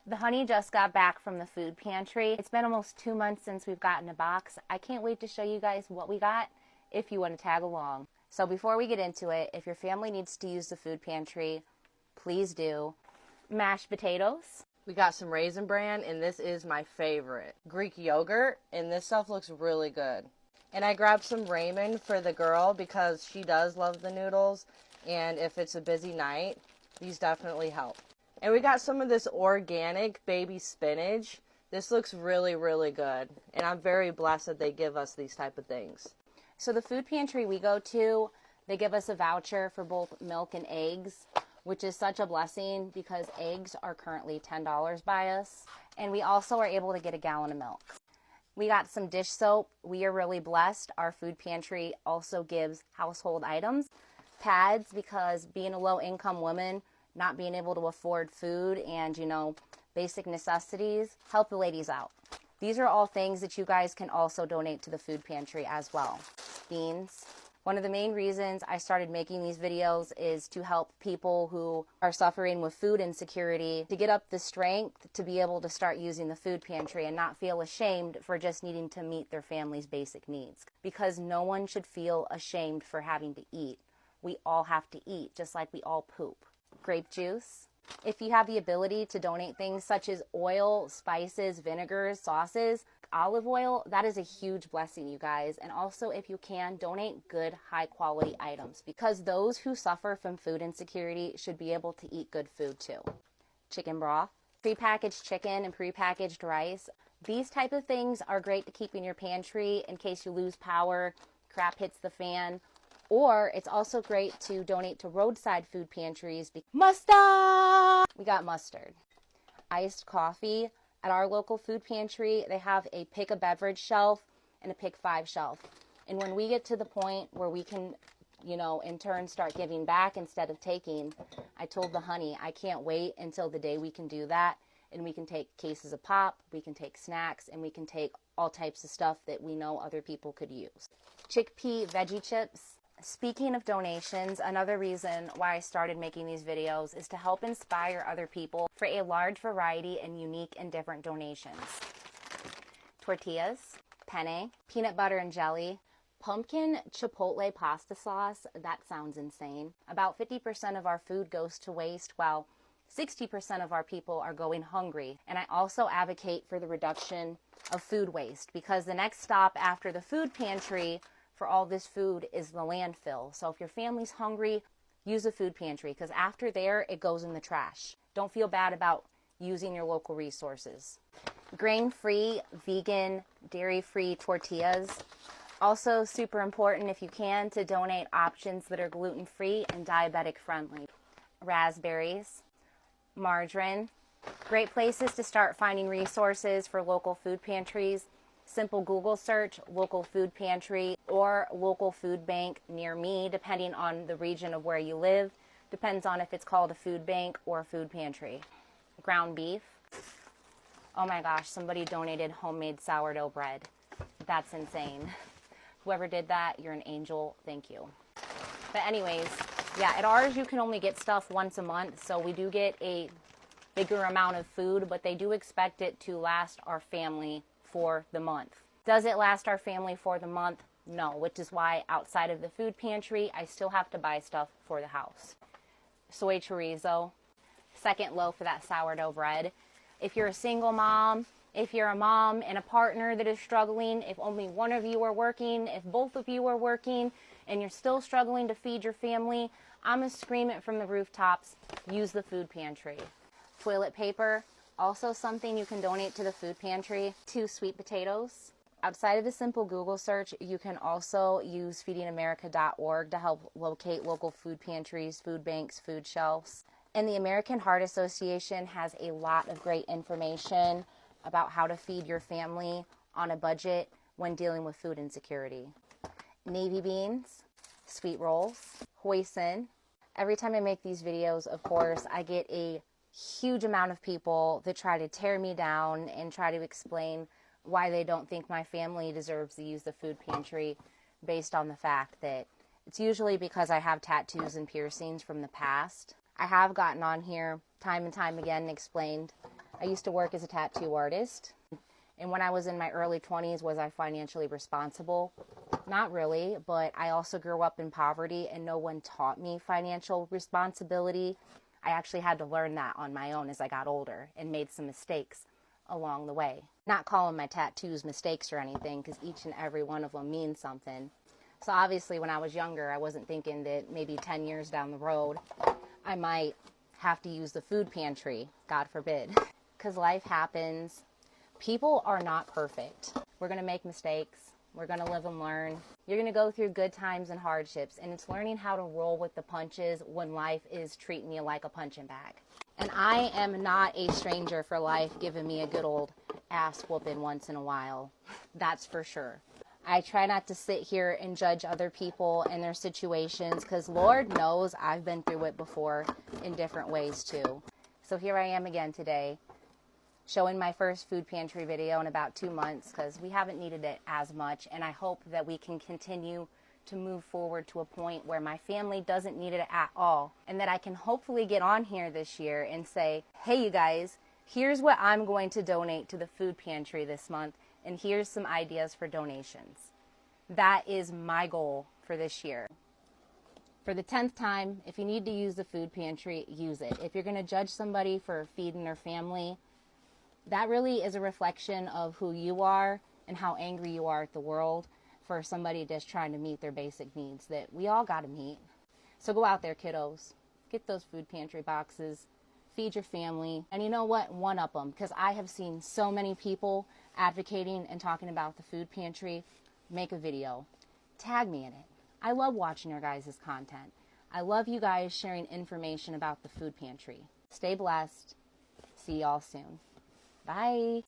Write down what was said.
The honey just got back from the food pantry. It's been almost 2 months since we've gotten a box. I can't wait to show you guys what we got if you want to tag along. So before we get into it, if your family needs to use the food pantry, please do. Mashed potatoes. We got some Raisin Bran, and this is my favorite. Greek yogurt, and this stuff looks really good. And I grabbed some ramen for the girl because she does love the noodles, and if it's a busy night, these definitely help. And we got some of this organic baby spinach. This looks really, really good. And I'm very blessed that they give us these type of things. So the food pantry we go to, they give us a voucher for both milk and eggs, which is such a blessing because eggs are currently $10 by us. And we also are able to get a gallon of milk. We got some dish soap. We are really blessed. Our food pantry also gives household items. Pads, because being a low-income woman, not being able to afford food and, basic necessities, help the ladies out. These are all things that you guys can also donate to the food pantry as well. Beans. One of the main reasons I started making these videos is to help people who are suffering with food insecurity to get up the strength to be able to start using the food pantry and not feel ashamed for just needing to meet their family's basic needs. Because no one should feel ashamed for having to eat. We all have to eat, just like we all poop. Grape juice. If you have the ability to donate things such as oil, spices, vinegars, sauces, olive oil, that is a huge blessing, you guys. And also, if you can, donate good, high-quality items because those who suffer from food insecurity should be able to eat good food too. Chicken broth, prepackaged chicken and prepackaged rice. These type of things are great to keep in your pantry in case you lose power, crap hits the fan. Or it's also great to donate to roadside food pantries. Mustard! We got mustard. Iced coffee. At our local food pantry, they have a pick a beverage shelf and a pick 5 shelf. And when we get to the point where we can, in turn start giving back instead of taking, I told the honey, I can't wait until the day we can do that. And we can take cases of pop, we can take snacks, and we can take all types of stuff that we know other people could use. Chickpea veggie chips. Speaking of donations, another reason why I started making these videos is to help inspire other people for a large variety and unique and different donations. Tortillas, penne, peanut butter and jelly, pumpkin chipotle pasta sauce, that sounds insane. About 50% of our food goes to waste while 60% of our people are going hungry. And I also advocate for the reduction of food waste because the next stop after the food pantry for all this food is the landfill. So if your family's hungry, use a food pantry because after there, it goes in the trash. Don't feel bad about using your local resources. Grain-free, vegan, dairy-free tortillas. Also super important if you can to donate options that are gluten-free and diabetic friendly. Raspberries, margarine. Great places to start finding resources for local food pantries. Simple Google search, local food pantry, or local food bank near me, depending on the region of where you live. Depends on if it's called a food bank or a food pantry. Ground beef. Oh my gosh, somebody donated homemade sourdough bread. That's insane. Whoever did that, you're an angel. Thank you. But anyways, yeah, at ours you can only get stuff once a month, so we do get a bigger amount of food, but they do expect it to last our family for the month. Does it last our family for the month? No, which is why outside of the food pantry, I still have to buy stuff for the house. Soy chorizo, second loaf for that sourdough bread. If you're a single mom, if you're a mom and a partner that is struggling, if only one of you are working, if both of you are working, and you're still struggling to feed your family, I'm gonna scream it from the rooftops, use the food pantry. Toilet paper, also something you can donate to the food pantry. 2 sweet potatoes. Outside of the simple Google search, you can also use feedingamerica.org to help locate local food pantries, food banks, food shelves. And the American Heart Association has a lot of great information about how to feed your family on a budget when dealing with food insecurity. Navy beans, sweet rolls, hoisin. Every time I make these videos, of course, I get a huge amount of people that try to tear me down and try to explain why they don't think my family deserves to use the food pantry based on the fact that it's usually because I have tattoos and piercings from the past. I have gotten on here time and time again and explained I used to work as a tattoo artist. And when I was in my early 20s, was I financially responsible? Not really, but I also grew up in poverty and no one taught me financial responsibility. I actually had to learn that on my own as I got older and made some mistakes along the way. Not calling my tattoos mistakes or anything, because each and every one of them means something. So obviously when I was younger, I wasn't thinking that maybe 10 years down the road, I might have to use the food pantry, God forbid. Because life happens. People are not perfect. We're going to make mistakes. We're going to live and learn. You're going to go through good times and hardships, and it's learning how to roll with the punches when life is treating you like a punching bag. And I am not a stranger for life giving me a good old ass whooping once in a while. That's for sure. I try not to sit here and judge other people and their situations, because Lord knows I've been through it before in different ways too. So here I am again today, showing my first food pantry video in about 2 months, because we haven't needed it as much, and I hope that we can continue to move forward to a point where my family doesn't need it at all, and that I can hopefully get on here this year and say, hey you guys, here's what I'm going to donate to the food pantry this month, and here's some ideas for donations. That is my goal for this year. For the 10th time, if you need to use the food pantry, use it. If you're going to judge somebody for feeding their family, that really is a reflection of who you are and how angry you are at the world for somebody just trying to meet their basic needs that we all got to meet. So go out there, kiddos. Get those food pantry boxes. Feed your family. And you know what? One-up them, because I have seen so many people advocating and talking about the food pantry. Make a video. Tag me in it. I love watching your guys' content. I love you guys sharing information about the food pantry. Stay blessed. See y'all soon. Bye.